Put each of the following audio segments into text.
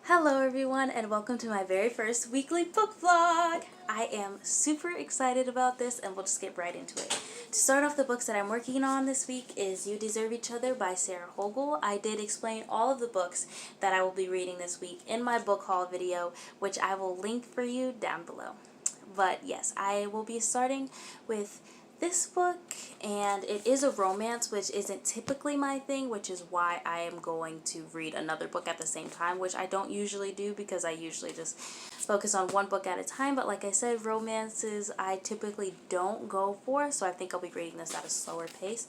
Hello everyone and welcome to my very first weekly book vlog. I am super excited about this and we'll just get right into it. To start off, the books that I'm working on this week is You Deserve Each Other by Sarah Hogle. I did explain all of the books that I will be reading this week in my book haul video, which I will link for you down below. But yes, I will be starting with this book, and it is a romance, which isn't typically my thing, which is why I am going to read another book at the same time, which I don't usually do because I usually just focus on one book at a time. But like I said, romances I typically don't go for, so I think I'll be reading this at a slower pace.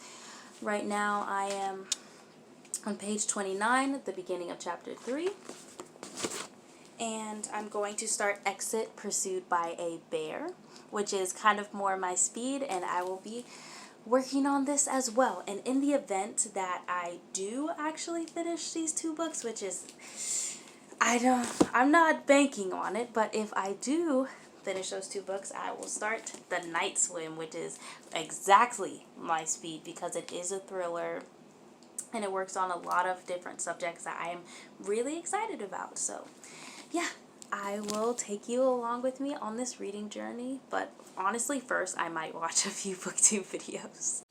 Right now I am on page 29 at the beginning of chapter 3. And I'm going to start Exit Pursued by a Bear, which is kind of more my speed, and I will be working on this as well. And in the event that I do actually finish these two books, which is, I'm not banking on it, but if I do finish those two books, I will start The Night Swim, which is exactly my speed because it is a thriller and it works on a lot of different subjects that I am really excited about. So yeah, I will take you along with me on this reading journey, but honestly first I might watch a few booktube videos.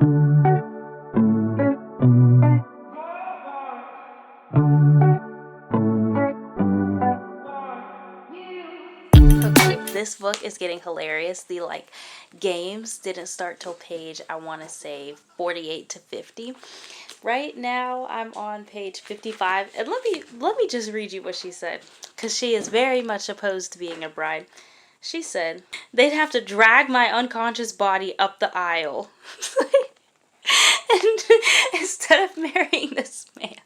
Okay, this book is getting hilarious. The games didn't start till page, I want to say 48 to 50. Right now I'm on page 55, and let me just read you what she said, because she is very much opposed to being a bride. She said, "They'd have to drag my unconscious body up the aisle and instead of marrying this man."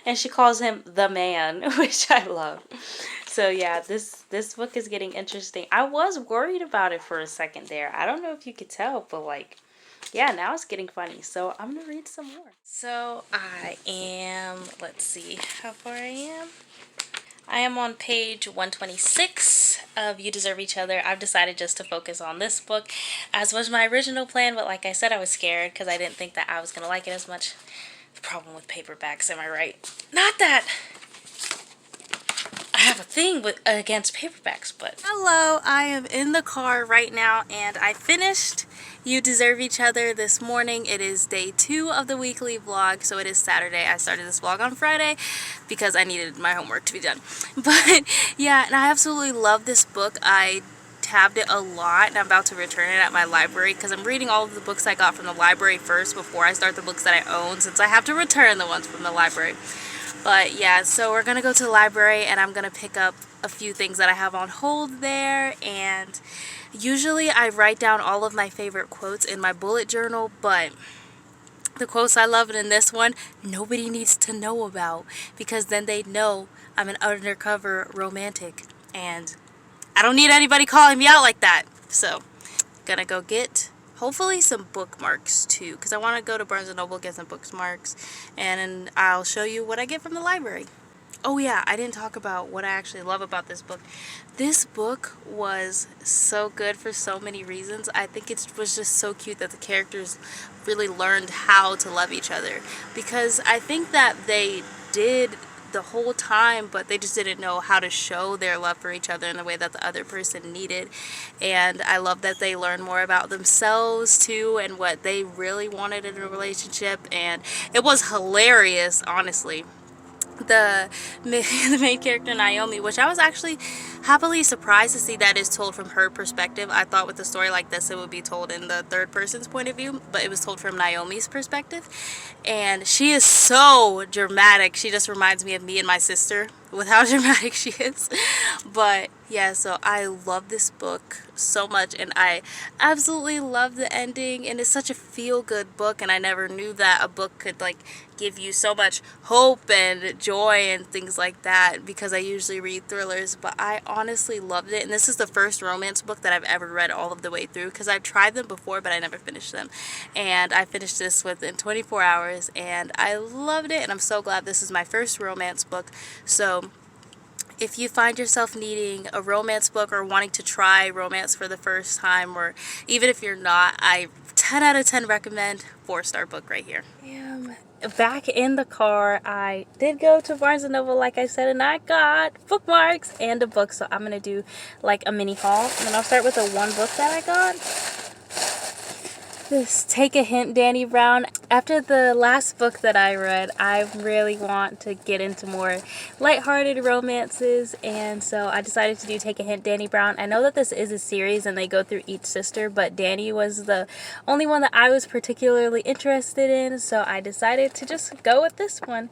And she calls him the man, which I love. So yeah, this book is getting interesting. I was worried about it for a second there. I don't know if you could tell, but yeah, now it's getting funny. So I'm going to read some more. So I am, let's see how far I am. I am on page 126 of You Deserve Each Other. I've decided just to focus on this book, as was my original plan, but like I said, I was scared because I didn't think that I was going to like it as much. The problem with paperbacks, am I right? Not that I have a thing against paperbacks, but... Hello, I am in the car right now, and I finished You Deserve Each Other this morning. It is day 2 of the weekly vlog, so it is Saturday. I started this vlog on Friday because I needed my homework to be done. But yeah, and I absolutely love this book. I tabbed it a lot, and I'm about to return it at my library because I'm reading all of the books I got from the library first before I start the books that I own, since I have to return the ones from the library. But yeah, so we're gonna go to the library and I'm gonna pick up a few things that I have on hold there. And usually I write down all of my favorite quotes in my bullet journal, but the quotes I love in this one, nobody needs to know about, because then they know I'm an undercover romantic and I don't need anybody calling me out like that. So gonna go get hopefully some bookmarks too, because I want to go to Barnes & Noble, get some bookmarks, and I'll show you what I get from the library. Oh yeah, I didn't talk about what I actually love about this book. This book was so good for so many reasons. I think it was just so cute that the characters really learned how to love each other, because I think that they did the whole time, but they just didn't know how to show their love for each other in the way that the other person needed. And I love that they learned more about themselves too, and what they really wanted in a relationship. And it was hilarious, honestly. The main character, Naomi, which I was actually happily surprised to see that is told from her perspective. I thought with a story like this it would be told in the third person's point of view, but it was told from Naomi's perspective. And she is so dramatic. She just reminds me of me and my sister with how dramatic she is. But yeah, so I love this book so much, and I absolutely love the ending, and it's such a feel-good book, and I never knew that a book could give you so much hope and joy and things like that, because I usually read thrillers. But I honestly loved it, and this is the first romance book that I've ever read all of the way through, because I've tried them before but I never finished them, and I finished this within 24 hours and I loved it. And I'm so glad this is my first romance book. So if you find yourself needing a romance book or wanting to try romance for the first time, or even if you're not, I 10 out of 10 recommend, 4-star book right here. Back in the car, I did go to Barnes & Noble, like I said, and I got bookmarks and a book. So I'm going to do like a mini haul. And then I'll start with the one book that I got. This Take a Hint, Danny Brown. After the last book that I read, I really want to get into more lighthearted romances, and so I decided to do Take a Hint, Danny Brown. I know that this is a series and they go through each sister, but Danny was the only one that I was particularly interested in, so I decided to just go with this one.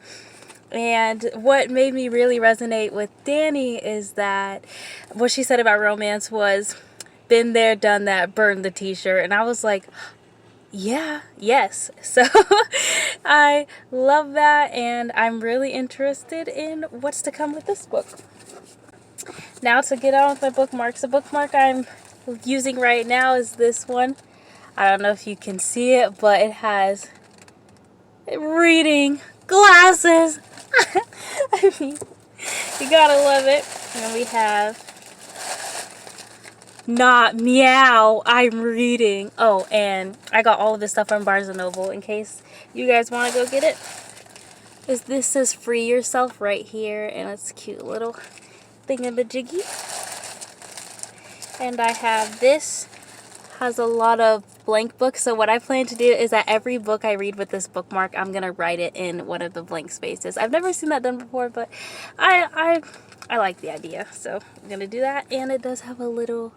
And what made me really resonate with Danny is that what she said about romance was, been there, done that, burned the t-shirt. And I was like, yeah, yes. So I love that, and I'm really interested in what's to come with this book. Now to get on with my bookmarks. The bookmark I'm using right now is this one. I don't know if you can see it, but it has reading glasses. I mean, you gotta love it. And we have Not Meow, I'm reading. Oh, and I got all of this stuff from Barnes & Noble in case you guys want to go get it. This says Free Yourself right here, and it's a cute little thingamajiggy. And I have this, has a lot of blank books. So what I plan to do is that every book I read with this bookmark, I'm going to write it in one of the blank spaces. I've never seen that done before, but I like the idea. So I'm going to do that, and it does have a little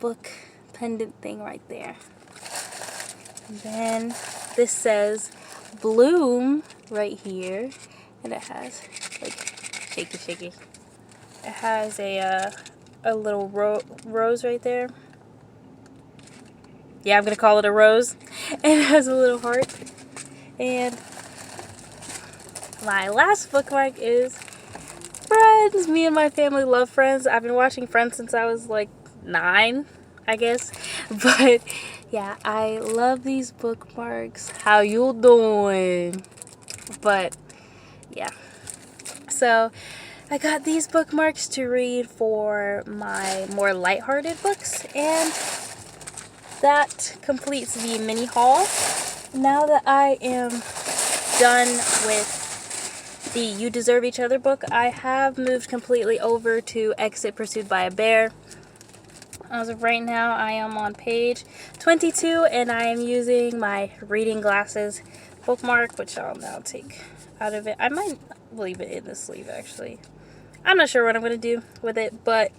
book pendant thing right there. And then this says Bloom right here, and it has like shaky. It has a little rose right there. Yeah, I'm gonna call it a rose. And it has a little heart. And my last bookmark is Friends. Me and my family love Friends. I've been watching Friends since I was like 9, I guess. But yeah, I love these bookmarks. How you doing? But yeah, so I got these bookmarks to read for my more lighthearted books, and that completes the mini haul. Now that I am done with the You Deserve Each Other book, I have moved completely over to Exit Pursued by a Bear. As of right now, I am on page 22, and I am using my reading glasses bookmark, which I'll now take out of it. I might leave it in the sleeve, actually. I'm not sure what I'm going to do with it, but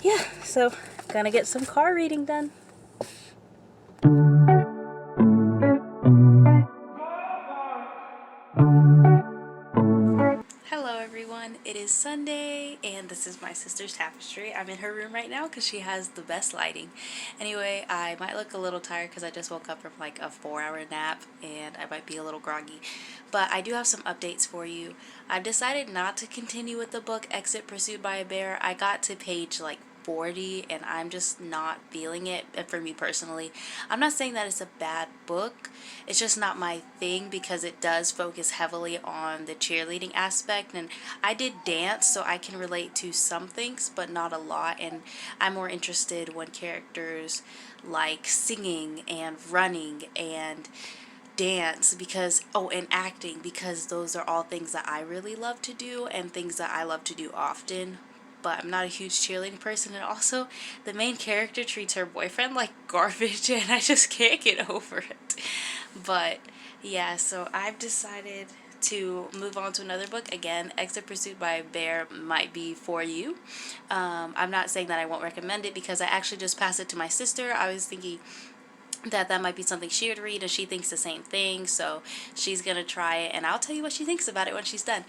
yeah, so gonna get some car reading done. Hello everyone, it is Sunday, and this is my sister's tapestry. I'm in her room right now because she has the best lighting. Anyway, I might look a little tired because I just woke up from like a 4-hour nap, and I might be a little groggy. But I do have some updates for you. I've decided not to continue with the book Exit Pursued by a Bear. I got to page like 40 and I'm just not feeling it. And for me personally, I'm not saying that it's a bad book, it's just not my thing because it does focus heavily on the cheerleading aspect, and I did dance so I can relate to some things but not a lot, and I'm more interested when characters like singing and running and dance because and acting, because those are all things that I really love to do and things that I love to do often. But I'm not a huge cheerleading person, and also the main character treats her boyfriend like garbage and I just can't get over it. But yeah, so I've decided to move on to another book. Again, Exit Pursued by a Bear might be for you. I'm not saying that I won't recommend it because I actually just passed it to my sister. I was thinking that might be something she would read, and she thinks the same thing, so she's gonna try it, and I'll tell you what she thinks about it when she's done.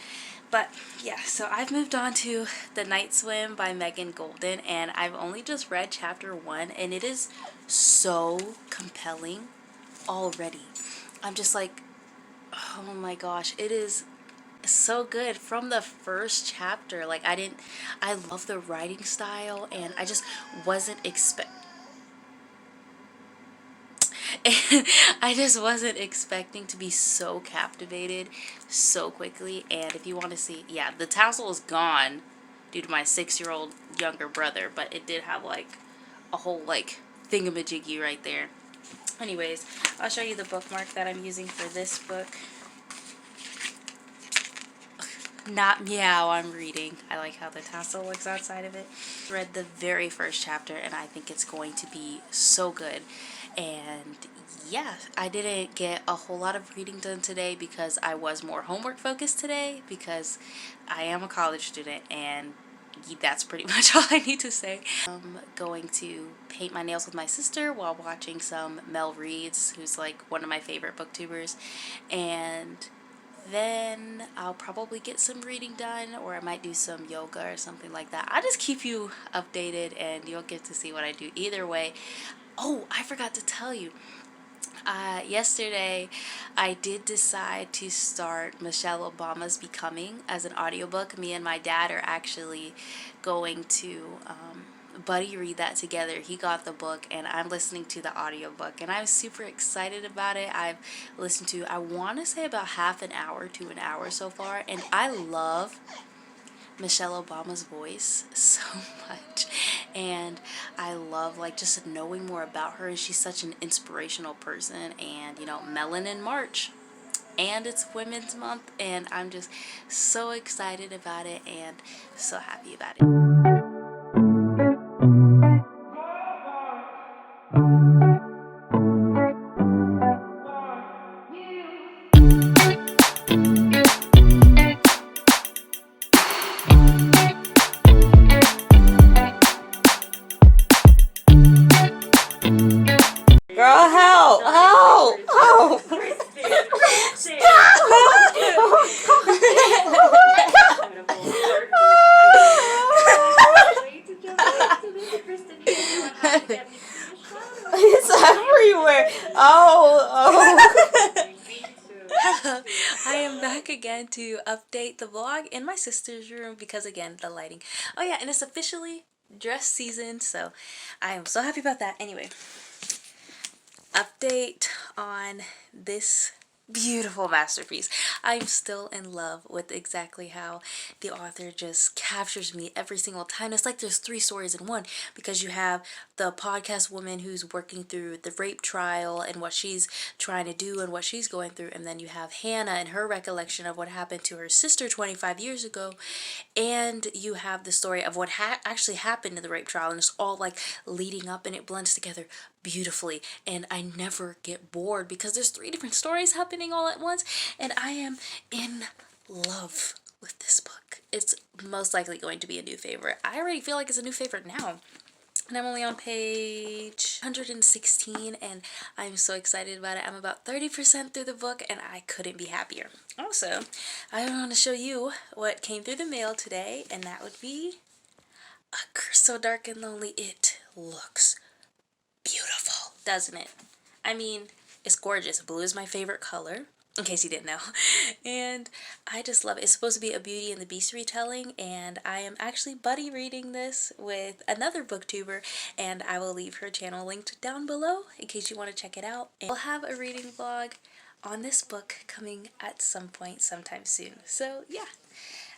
But yeah, so I've moved on to The Night Swim by Megan Golden, and I've only just read chapter 1, and it is so compelling already. I'm just like, oh my gosh, it is so good from the first chapter. Like, I love the writing style, and I just wasn't I just wasn't expecting to be so captivated so quickly. And if you want to see, yeah, the tassel is gone due to my 6-year-old younger brother, but it did have like a whole like thingamajiggy right there. Anyways, I'll show you the bookmark that I'm using for this book. Not Meow, I'm reading. I like how the tassel looks outside of it. Read the very first chapter and I think it's going to be so good. And yeah, I didn't get a whole lot of reading done today because I was more homework focused today because I am a college student, and that's pretty much all I need to say. I'm going to paint my nails with my sister while watching some Mel Reads, who's like one of my favorite booktubers, and then I'll probably get some reading done, or I might do some yoga or something like that. I'll just keep you updated and you'll get to see what I do either way. Oh, I forgot to tell you. Yesterday, I did decide to start Michelle Obama's Becoming as an audiobook. Me and my dad are actually going to buddy read that together. He got the book and I'm listening to the audiobook, and I'm super excited about it. I've listened to, I want to say, about half an hour to an hour so far, and I love Michelle Obama's voice so much, and I love like just knowing more about her. She's such an inspirational person, and you know, Melanin March, and it's Women's Month, and I'm just so excited about it and so happy about it. Girl, help! Help! Help! It's everywhere. Oh. Hello, I am back again to update the vlog in my sister's room because, again, the lighting. Oh yeah, and it's officially dress season, so I am so happy about that. Anyway, update on this beautiful masterpiece. I'm still in love with exactly how the author just captures me every single time. It's like there's three stories in one, because you have the podcast woman who's working through the rape trial and what she's trying to do and what she's going through, and then you have Hannah and her recollection of what happened to her sister 25 years ago, and you have the story of what actually happened in the rape trial, and it's all like leading up and it blends together beautifully, and I never get bored because there's three different stories happening all at once, and I am in love with this book. It's most likely going to be a new favorite. I already feel like it's a new favorite now. And I'm only on page 116, and I'm so excited about it. I'm about 30% through the book, and I couldn't be happier. Also, I want to show you what came through the mail today, and that would be A Curse So Dark and Lonely. It looks beautiful, doesn't it? I mean, it's gorgeous. Blue is my favorite color, in case you didn't know. And I just love it. It's supposed to be a Beauty and the Beast retelling, and I am actually buddy reading this with another booktuber, and I will leave her channel linked down below in case you want to check it out. And I'll have a reading vlog on this book coming at some point sometime soon. So yeah,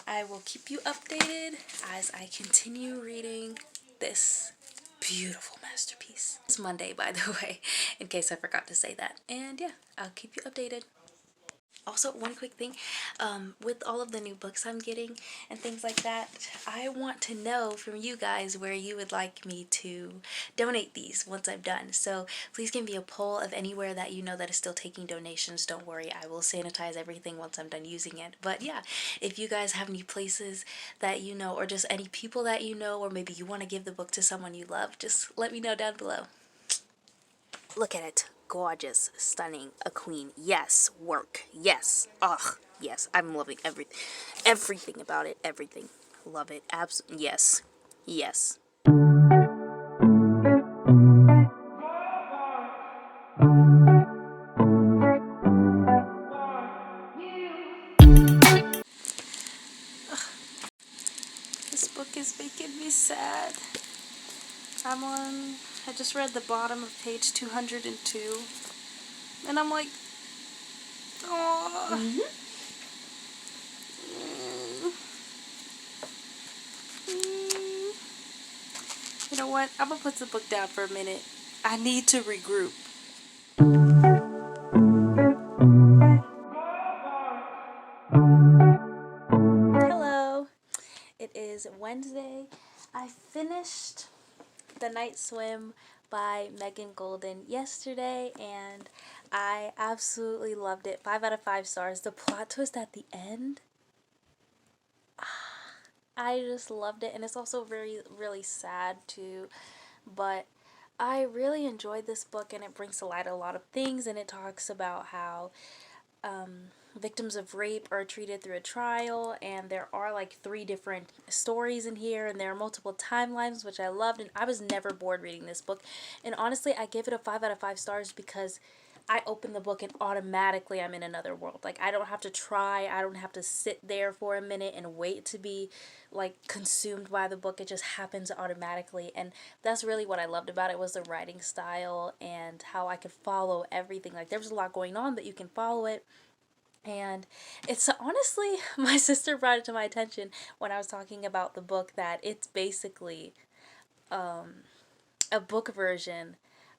I will keep you updated as I continue reading this beautiful masterpiece. It's Monday, by the way, in case I forgot to say that. And yeah, I'll keep you updated. Also, one quick thing, with all of the new books I'm getting and things like that, I want to know from you guys where you would like me to donate these once I'm done. So please give me a poll of anywhere that you know that is still taking donations. Don't worry, I will sanitize everything once I'm done using it. But yeah, if you guys have any places that you know, or just any people that you know, or maybe you want to give the book to someone you love, just let me know down below. Look at it. Gorgeous, stunning, a queen. Yes, work. Yes. Ugh. Yes, I'm loving everything about it. Everything. Love it. Yes. Yes. This book is making me sad. I just read the bottom of page 202, and I'm like, oh. You know what? I'm gonna put the book down for a minute. I need to regroup. Hello, it is Wednesday. I finished The Night Swim by Megan Golden yesterday and I absolutely loved it. 5 out of 5 stars. The plot twist at the end, I just loved it, and it's also really sad too, but I really enjoyed this book, and it brings to light a lot of things, and it talks about how victims of rape are treated through a trial, and there are like 3 different stories in here, and there are multiple timelines, which I loved, and I was never bored reading this book. And honestly, I give it a 5 out of 5 stars because I open the book and automatically I'm in another world. Like, I don't have to try, I don't have to sit there for a minute and wait to be like consumed by the book. It just happens automatically, and that's really what I loved about it, was the writing style and how I could follow everything. Like, there was a lot going on, but you can follow it. And it's honestly, my sister brought it to my attention when I was talking about the book, that it's basically a book version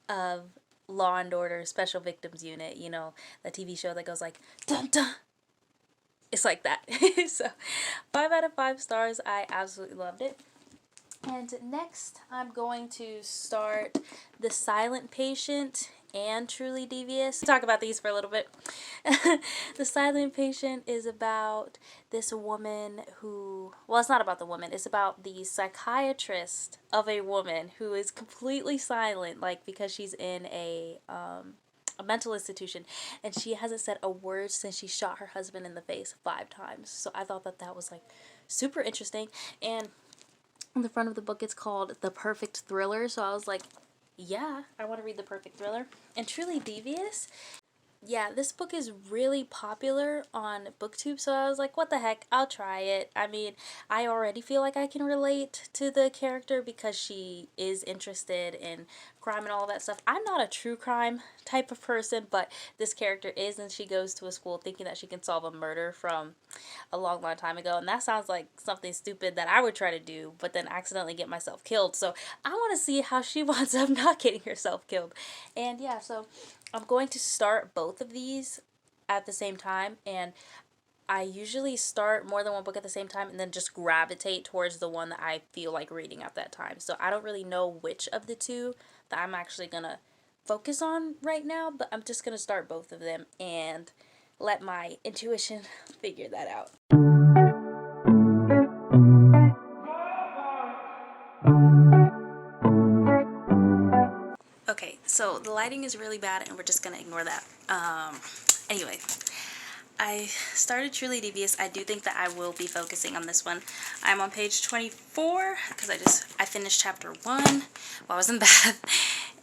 of Law and Order Special Victims Unit, you know, the TV show that goes like, dun dun. It's like that. So, 5 out of 5 stars. I absolutely loved it. And next, I'm going to start The Silent Patient and Truly Devious. Talk about these for a little bit. The Silent Patient is about this woman who, well, it's not about the woman, it's about the psychiatrist of a woman who is completely silent, like, because she's in a mental institution, and she hasn't said a word since she shot her husband in the face 5 times. So I thought that was like super interesting. And on the front of the book, it's called The Perfect Thriller. So I was like, yeah, I want to read The Perfect Thriller. And Truly Devious, yeah, this book is really popular on BookTube, so I was like, what the heck, I'll try it. I mean, I already feel like I can relate to the character because she is interested in crime and all that stuff. I'm not a true crime type of person, but this character is, and she goes to a school thinking that she can solve a murder from a long time ago, and that sounds like something stupid that I would try to do, but then accidentally get myself killed. So I want to see how she winds up not getting herself killed. And yeah, so I'm going to start both of these at the same time, and I usually start more than one book at the same time and then just gravitate towards the one that I feel like reading at that time. So I don't really know which of the two that I'm actually gonna focus on right now, but I'm just gonna start both of them and let my intuition figure that out. Okay, so the lighting is really bad and we're just gonna ignore that. Anyway, I started Truly Devious. I do think that I will be focusing on this one. I'm on page 24 because I finished chapter 1 while I was in bath.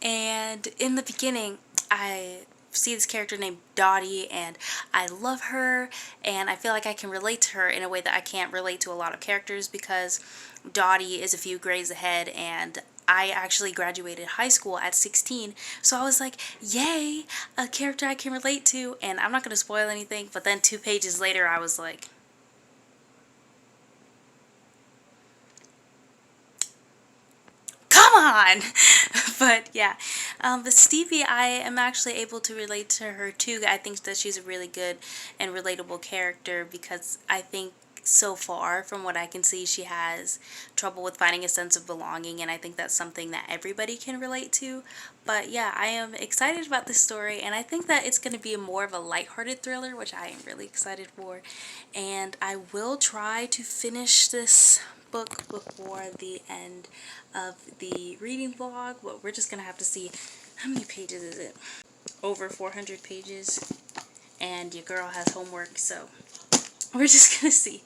And in the beginning, I see this character named Dottie, and I love her, and I feel like I can relate to her in a way that I can't relate to a lot of characters, because Dottie is a few grades ahead, and I actually graduated high school at 16, so I was like, yay, a character I can relate to. And I'm not going to spoil anything, but then 2 pages later I was like, come on. But yeah, but Stevie, I am actually able to relate to her too. I think that she's a really good and relatable character, because I think so far from what I can see, she has trouble with finding a sense of belonging, and I think that's something that everybody can relate to. But yeah, I am excited about this story, and I think that it's going to be more of a lighthearted thriller, which I am really excited for. And I will try to finish this book before the end of the reading vlog, but we're just gonna have to see. How many pages is it? Over 400 pages, and your girl has homework, so we're just gonna see.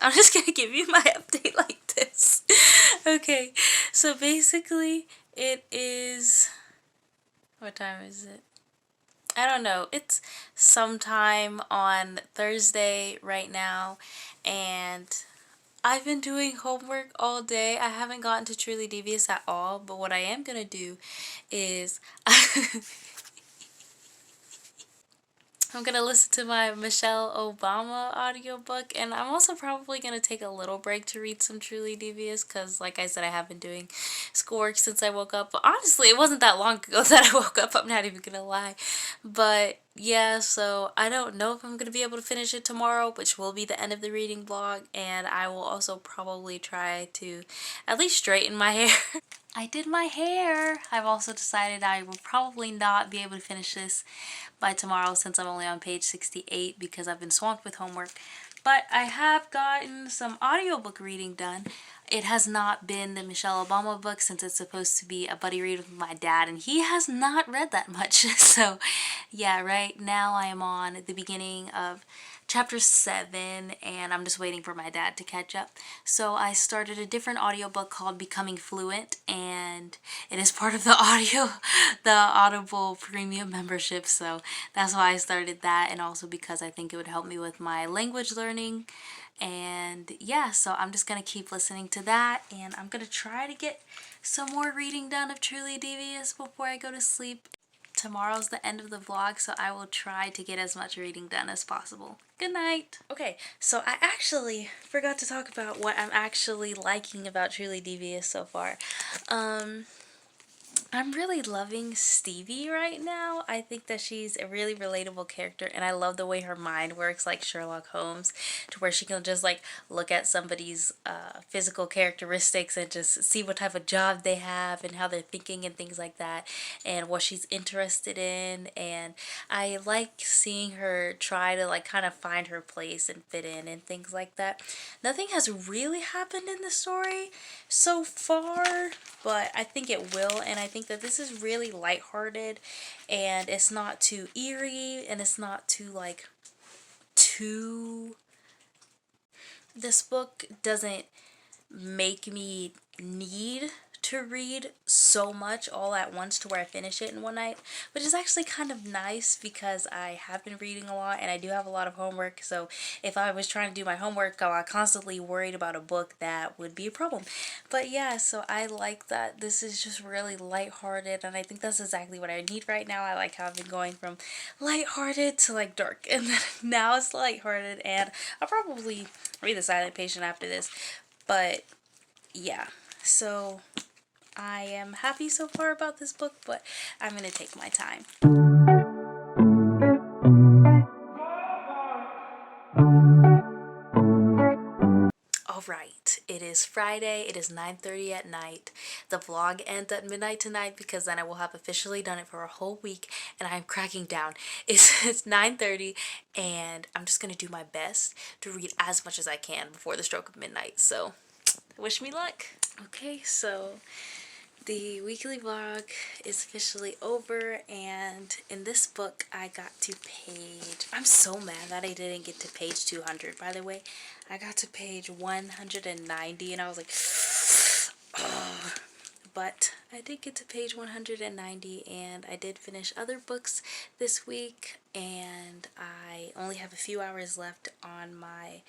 I'm just gonna give you my update like this. Okay, so basically it is, what time is it? I don't know. It's sometime on Thursday right now, and I've been doing homework all day. I haven't gotten to Truly Devious at all, but what I am gonna do is I'm gonna listen to my Michelle Obama audiobook, and I'm also probably gonna take a little break to read some Truly Devious because, like I said, I have been doing schoolwork since I woke up. But honestly, it wasn't that long ago that I woke up, I'm not even gonna lie. But yeah, so I don't know if I'm gonna be able to finish it tomorrow, which will be the end of the reading vlog, and I will also probably try to at least straighten my hair. I did my hair. I've also decided I will probably not be able to finish this by tomorrow since I'm only on page 68 because I've been swamped with homework. But I have gotten some audiobook reading done. It has not been the Michelle Obama book since it's supposed to be a buddy read with my dad, and he has not read that much. So yeah, right now I am on the beginning of chapter 7 and I'm just waiting for my dad to catch up. So I started a different audiobook called Becoming Fluent, and it is part of the Audible premium membership. So that's why I started that, and also because I think it would help me with my language learning. And yeah, so I'm just gonna keep listening to that, and I'm gonna try to get some more reading done of Truly Devious before I go to sleep. Tomorrow's the end of the vlog, so I will try to get as much reading done as possible. Good night. Okay, so I actually forgot to talk about what I'm actually liking about Truly Devious so far. I'm really loving Stevie right now. I think that she's a really relatable character, and I love the way her mind works like Sherlock Holmes, to where she can just like look at somebody's physical characteristics and just see what type of job they have and how they're thinking and things like that, and what she's interested in. And I like seeing her try to like kind of find her place and fit in and things like that. Nothing has really happened in the story so far, but I think it will, and I think that this is really lighthearted, and it's not too eerie, and it's not too like too. This book doesn't make me need to read so much all at once to where I finish it in one night, which is actually kind of nice because I have been reading a lot and I do have a lot of homework. So if I was trying to do my homework, I'm constantly worried about a book, that would be a problem. But yeah, so I like that this is just really lighthearted, and I think that's exactly what I need right now. I like how I've been going from lighthearted to like dark, and then now it's lighthearted, and I'll probably read The Silent Patient after this. But yeah, so I am happy so far about this book, but I'm going to take my time. Alright, it is Friday, it is 9:30 at night. The vlog ends at midnight tonight because then I will have officially done it for a whole week, and I'm cracking down. It's 9:30 and I'm just going to do my best to read as much as I can before the stroke of midnight, so wish me luck. Okay, so the weekly vlog is officially over, and in this book I got to page, I'm so mad that I didn't get to page 200, by the way. I got to page 190 and I was like, oh. But I did get to page 190, and I did finish other books this week, and I only have a few hours left on my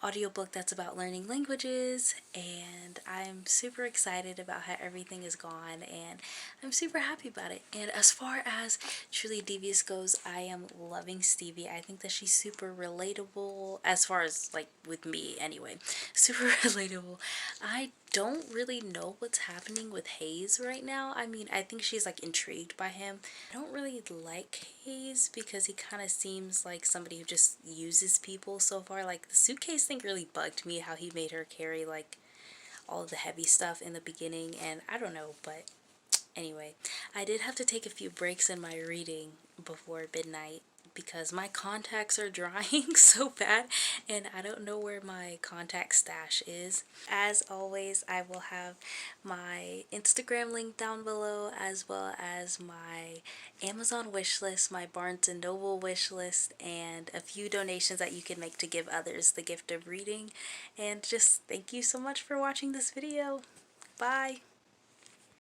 audiobook that's about learning languages, and I'm super excited about how everything is gone, and I'm super happy about it. And as far as Truly Devious goes, I am loving Stevie. I think that she's super relatable, as far as like with me anyway. Super relatable. I don't really know what's happening with Hayes right now. I mean, I think she's like intrigued by him. I don't really like Hayes because he kind of seems like somebody who just uses people so far. Like the suitcase thing really bugged me, how he made her carry like all of the heavy stuff in the beginning, and I don't know, but anyway, I did have to take a few breaks in my reading before midnight because my contacts are drying so bad, and I don't know where my contact stash is. As always, I will have my Instagram link down below, as well as my Amazon wish list, my Barnes & Noble wish list, and a few donations that you can make to give others the gift of reading. And just thank you so much for watching this video. Bye!